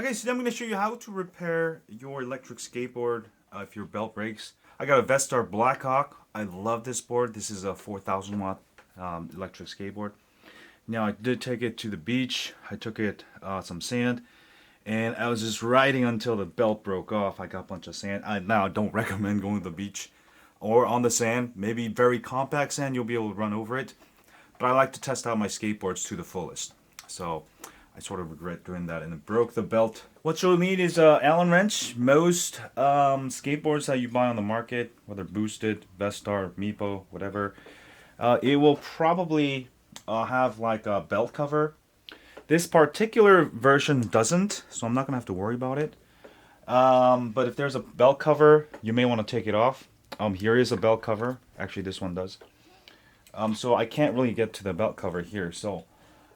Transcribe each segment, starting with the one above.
Okay, so then I'm going to show you how to repair your electric skateboard if your belt breaks. I got a Vestar Black Hawk. I love this board. This is a 4,000 watt electric skateboard. Now I did take it to the beach. I took it some sand, and I was just riding until the belt broke off. I got a bunch of sand. Now I don't recommend going to the beach or on the sand. Maybe very compact sand, you'll be able to run over it. But I like to test out my skateboards to the fullest. So I sort of regret doing that, and it broke the belt. What you'll need is an Allen wrench. Most skateboards that you buy on the market, whether boosted, Vestar, Meepo, whatever, it will probably have like a belt cover. This particular version doesn't, so I'm not gonna have to worry about it. But if there's a belt cover, you may want to take it off. Here is a belt cover. Actually, this one does. So I can't really get to the belt cover here. So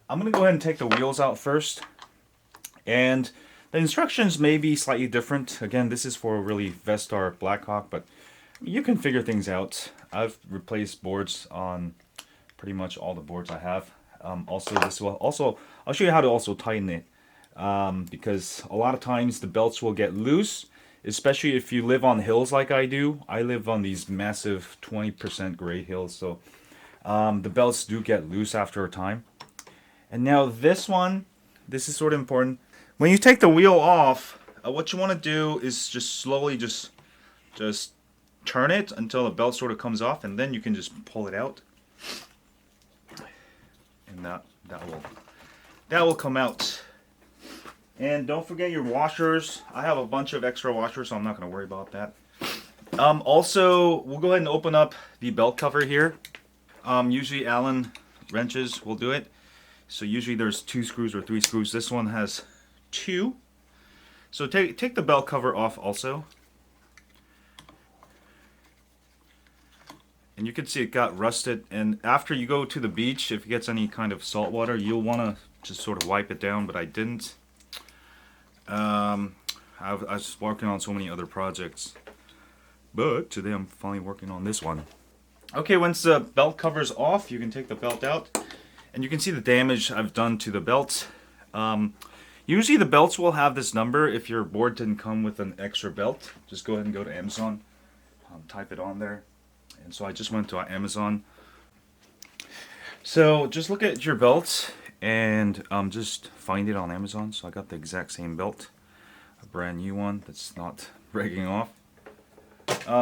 I'm going to go ahead and take the wheels out first. And the instructions may be slightly different. Again, this is for really Vestar Black Hawk, but you can figure things out. I've replaced boards on pretty much all the boards I have. I'll show you how to also tighten it. Because a lot of times the belts will get loose, especially if you live on hills like I do. I live on these massive 20% grade hills, so the belts do get loose after a time. And now this is sort of important. When you take the wheel off, what you want to do is just slowly just turn it until the belt sort of comes off, and then you can just pull it out. And that will come out. And don't forget your washers. I have a bunch of extra washers, so I'm not going to worry about that. Also, we'll go ahead and open up the belt cover here. Usually Allen wrenches will do it. So usually there's 2 screws or 3 screws. This one has 2. So take the belt cover off also. And you can see it got rusted. And after you go to the beach, if it gets any kind of salt water, you'll want to just sort of wipe it down, but I didn't. I was working on so many other projects, but today I'm finally working on this one. Okay, once the belt cover's off, you can take the belt out, and you can see the damage I've done to the belt. Usually the belts will have this number. If your board didn't come with an extra belt, just go ahead and go to Amazon, type it on there. And so I just went to Amazon. So just look at your belts and just find it on Amazon. So I got the exact same belt, a brand new one that's not breaking off.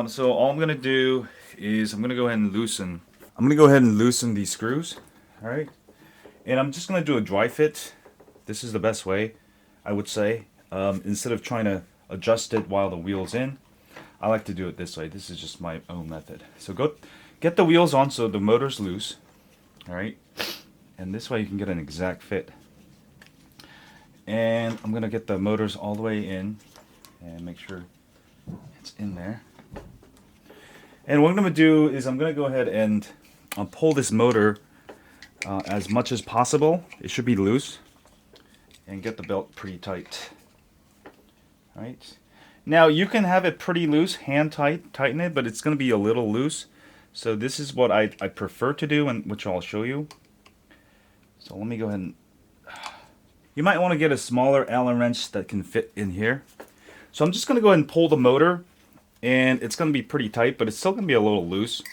So all I'm gonna do is I'm gonna go ahead and loosen these screws. All right, and I'm just gonna do a dry fit. This is the best way, I would say. Instead of trying to adjust it while the wheel's in, I like to do it this way. This is just my own method. So go get the wheels on so the motor's loose. All right. And this way you can get an exact fit. And I'm gonna get the motors all the way in and make sure it's in there. And what I'm gonna do is I'm gonna go ahead and pull this motor as much as possible. It should be loose, and get the belt pretty tight. All right. Now you can have it pretty loose, tighten it, but it's gonna be a little loose. So this is what I prefer to do, and which I'll show you. So let me go ahead and... You might want to get a smaller Allen wrench that can fit in here. So I'm just going to go ahead and pull the motor, and it's going to be pretty tight, but it's still going to be a little loose.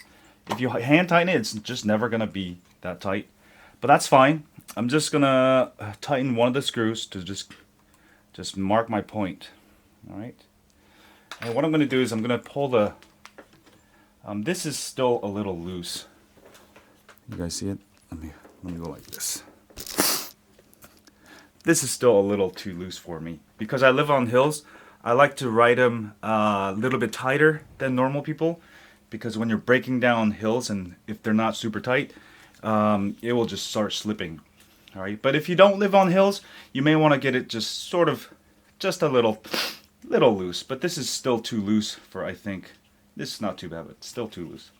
If you hand tighten it, it's just never going to be that tight. But that's fine. I'm just going to tighten one of the screws to just mark my point. All right. And what I'm going to do is I'm going to pull the... this is still a little loose. You guys see it? Let me go like this. This is still a little too loose for me. Because I live on hills, I like to ride them a little bit tighter than normal people. Because when you're breaking down hills, and if they're not super tight, it will just start slipping. Alright, but if you don't live on hills, you may want to get it just a little loose. But this is still too loose for, I think, this is not too bad, but it's still too loose.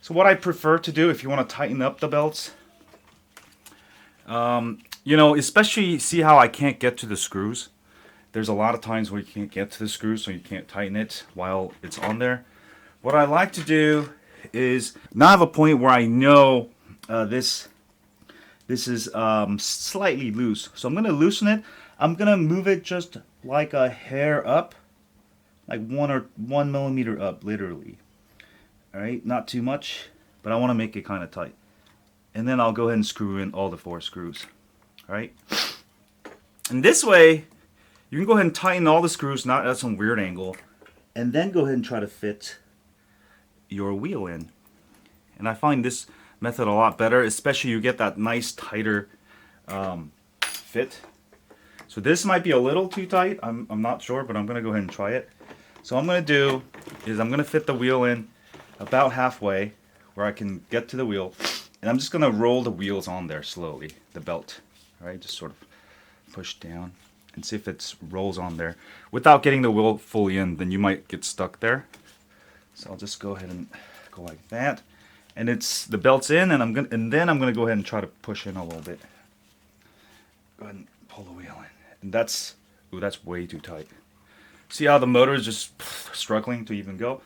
So what I prefer to do, if you want to tighten up the belts, you know, especially see how I can't get to the screws. There's a lot of times where you can't get to the screws, so you can't tighten it while it's on there. What I like to do is now I have a point where I know this is slightly loose. So I'm going to loosen it. I'm gonna move it just like a hair up, like 1 millimeter up, literally. All right, not too much, but I want to make it kind of tight. And then I'll go ahead and screw in all the 4 screws. All right. And this way, you can go ahead and tighten all the screws, not at some weird angle, and then go ahead and try to fit your wheel in. And I find this method a lot better, especially you get that nice tighter fit. So this might be a little too tight. I'm not sure, but I'm gonna go ahead and try it. So what I'm gonna do is I'm gonna fit the wheel in about halfway where I can get to the wheel, and I'm just gonna roll the wheels on there slowly, the belt. All right, just sort of push down and see if it rolls on there without getting the wheel fully in. Then you might get stuck there. So I'll just go ahead and go like that. And it's the belt's in, and then I'm gonna go ahead and try to push in a little bit. Go ahead and pull the wheel in, and that's way too tight. See how the motor is just struggling to even go?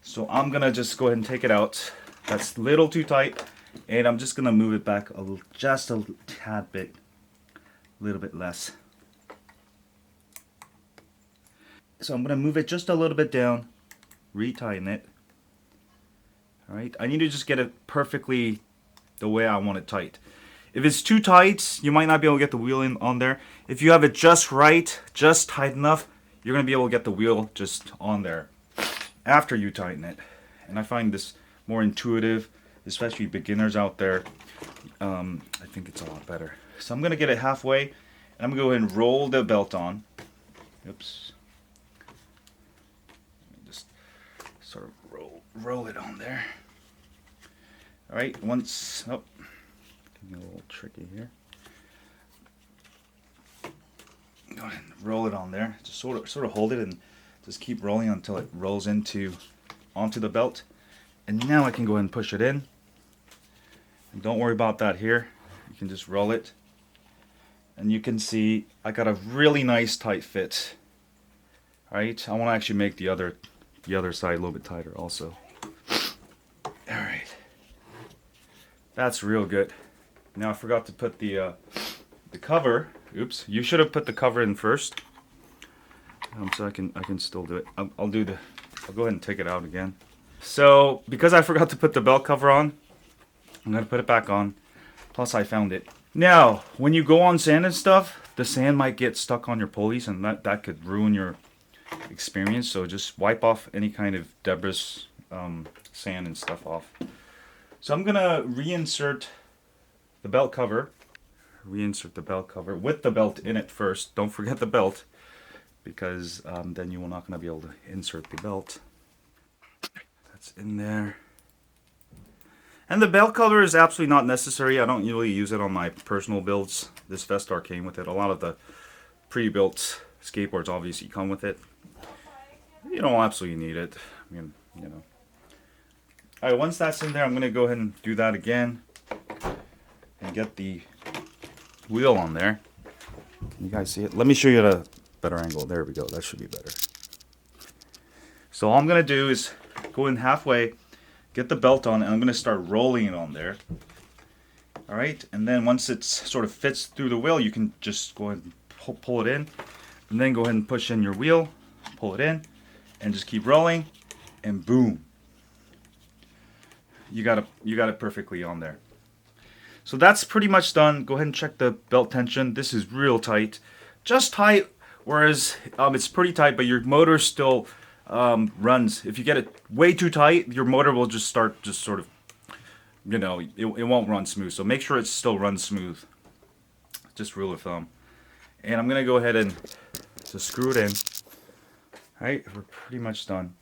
So I'm gonna just go ahead and take it out. That's a little too tight, and I'm just gonna move it back just a tad bit, a little bit less. So I'm gonna move it just a little bit down, retighten it. Alright, I need to just get it perfectly the way I want it tight. If it's too tight, you might not be able to get the wheel in on there. If you have it just right, just tight enough, you're going to be able to get the wheel just on there after you tighten it. And I find this more intuitive, especially beginners out there. I think it's a lot better. So I'm going to get it halfway, and I'm going to go ahead and roll the belt on. Oops. Just sort of roll it on there. All right, once, oh, a little tricky here. Go ahead and roll it on there. Just sort of hold it and just keep rolling until it rolls onto the belt. And now I can go ahead and push it in. And don't worry about that here. You can just roll it. And you can see I got a really nice tight fit. All right, I want to actually make the other side a little bit tighter also. All right, that's real good. Now I forgot to put the cover. Oops, you should have put the cover in first. So I can still do it. I'll go ahead and take it out again. So because I forgot to put the belt cover on, I'm gonna put it back on. Plus I found it. Now when you go on sand and stuff, the sand might get stuck on your pulleys, and that could ruin your experience. So just wipe off any kind of debris, sand and stuff off. So I'm gonna reinsert the belt cover. Reinsert the belt cover with the belt in it first. Don't forget the belt, because then you will not gonna be able to insert the belt. That's in there. And the belt cover is absolutely not necessary. I don't usually use it on my personal builds. This Vestar came with it. A lot of the pre-built skateboards obviously come with it. You don't absolutely need it. I mean, you know. Alright, once that's in there, I'm going to go ahead and do that again. And get the wheel on there. You guys see it? Let me show you at a better angle. There we go. That should be better. So all I'm going to do is go in halfway, get the belt on, and I'm going to start rolling it on there. Alright, and then once it sort of fits through the wheel, you can just go ahead and pull it in. And then go ahead and push in your wheel, pull it in, and just keep rolling, and boom. You got it perfectly on there. So that's pretty much done. Go ahead and check the belt tension. This is real tight. Just tight, whereas it's pretty tight, but your motor still runs. If you get it way too tight, your motor will just start sort of, you know, it won't run smooth. So make sure it still runs smooth. Just rule of thumb. And I'm going to go ahead and just screw it in. All right, we're pretty much done.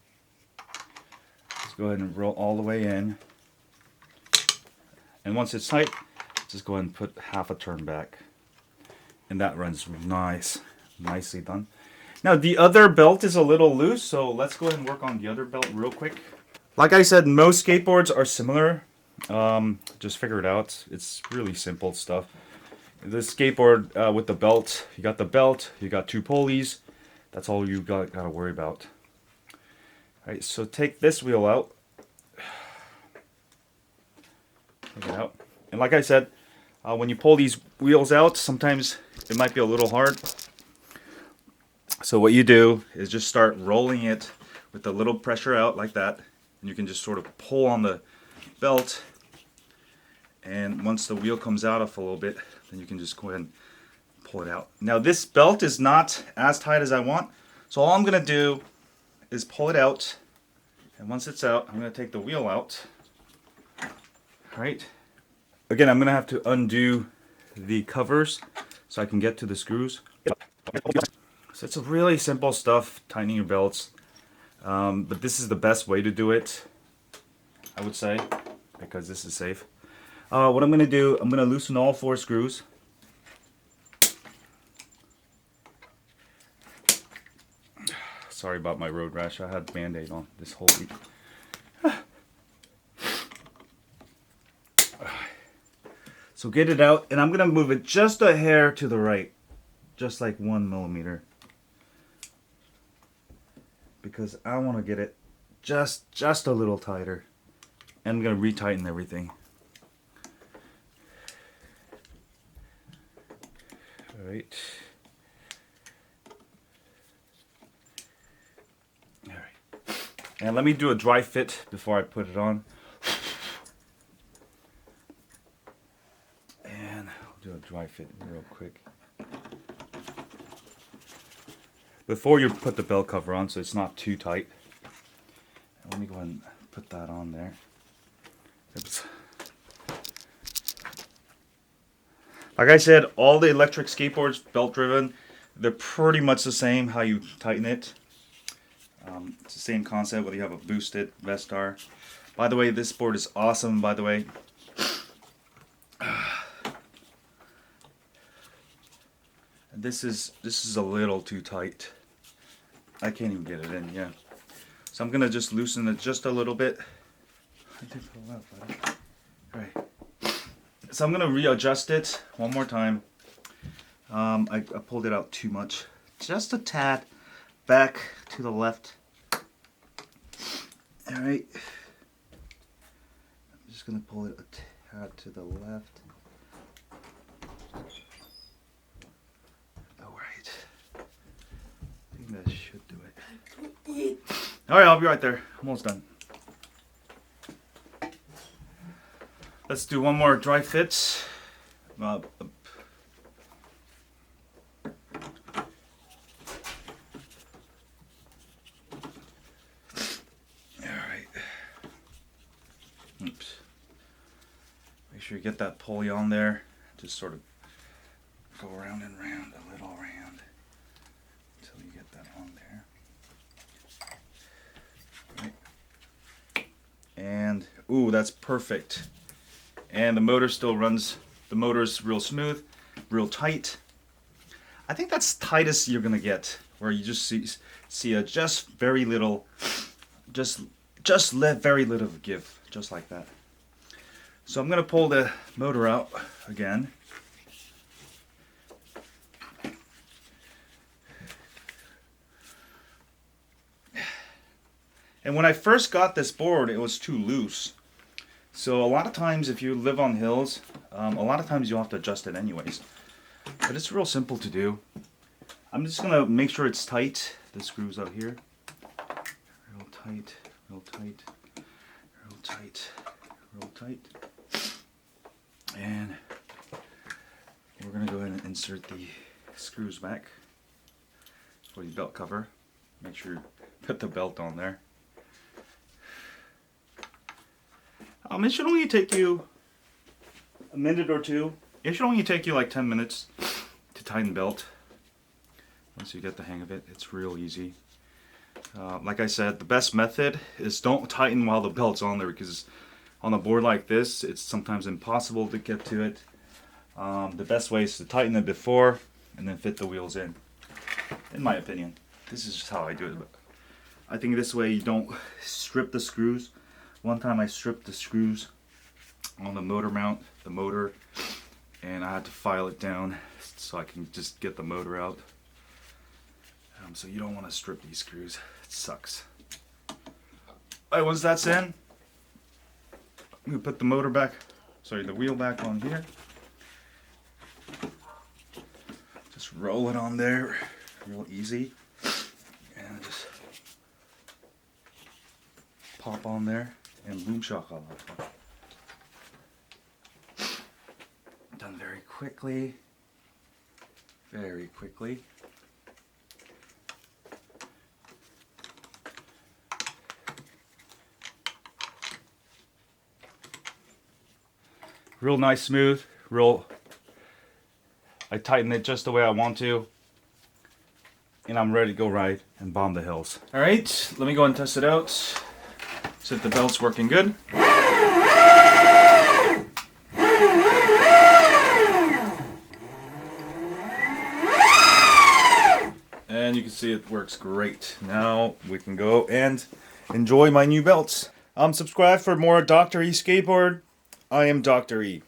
Let's go ahead and roll all the way in. And once it's tight, just go ahead and put half a turn back. And that runs nice. Nicely done. Now the other belt is a little loose, so let's go ahead and work on the other belt real quick. Like I said, most skateboards are similar. Just figure it out. It's really simple stuff. The skateboard with the belt, you got 2 pulleys. That's all you gotta worry about. Alright, so take this wheel out. Take it out. And like I said, when you pull these wheels out, sometimes it might be a little hard. So what you do is just start rolling it with a little pressure out like that, and you can just sort of pull on the belt, and once the wheel comes out of a little bit, then you can just go ahead and pull it out. Now this belt is not as tight as I want, so all I'm gonna do is pull it out, and once it's out, I'm gonna take the wheel out. All right. Again, I'm gonna have to undo the covers so I can get to the screws. So it's a really simple stuff, tightening your belts, but this is the best way to do it, I would say, because this is safe. What I'm going to do, I'm going to loosen all 4 screws. Sorry about my road rash, I had Band-Aid on this whole week. So get it out, and I'm going to move it just a hair to the right, just like 1 millimeter. Because I want to get it just a little tighter. And I'm going to retighten everything. Alright. Alright. And let me do a dry fit before I put it on. And I'll do a dry fit real quick. Before you put the belt cover on, so it's not too tight. Let me go ahead and put that on there. Oops. Like I said, all the electric skateboards, belt driven, they're pretty much the same how you tighten it. It's the same concept whether you have a boosted Vestar. By the way, this board is awesome, by the way. This is a little too tight. I can't even get it in, yeah. So I'm gonna just loosen it just a little bit. I did pull out, buddy. Alright. So I'm gonna readjust it one more time. I pulled it out too much. Just a tad back to the left. Alright. I'm just gonna pull it a tad to the left. That should do it. Alright, I'll be right there. Almost done. Let's do one more dry fit. Alright. Oops. Make sure you get that pulley on there. Just sort of go around and round, a little round. You get that on there. Right. And ooh, that's perfect. And the motor still runs. The motor's real smooth, real tight. I think that's tightest you're gonna get, where you just see a just very little, just let very little give, just like that. So I'm gonna pull the motor out again. And when I first got this board, it was too loose. So a lot of times if you live on hills, a lot of times you'll have to adjust it anyways. But it's real simple to do. I'm just gonna make sure it's tight. The screws out here. Real tight, real tight, real tight, real tight. And we're gonna go ahead and insert the screws back for the belt cover. Make sure you put the belt on there. It should only take you a minute or two. It should only take you like 10 minutes to tighten the belt. Once you get the hang of it, it's real easy. Like I said, the best method is don't tighten while the belt's on there, because on a board like this, it's sometimes impossible to get to it. The best way is to tighten it before and then fit the wheels in my opinion. This is just how I do it. But I think this way you don't strip the screws. One time I stripped the screws on the motor mount, the motor, and I had to file it down so I can just get the motor out. So you don't want to strip these screws. It sucks. Alright, once that's in, I'm going to put the motor back, the wheel back on here. Just roll it on there, real easy. pop on there, and boom shakalaka. Done very quickly. Very quickly. Real nice, smooth, real. I tighten it just the way I want to. And I'm ready to go ride and bomb the hills. All right, let me go and test it out. See if the belt's working good. And you can see it works great. Now we can go and enjoy my new belts. Subscribe for more Dr. E Skateboard. I am Dr. E.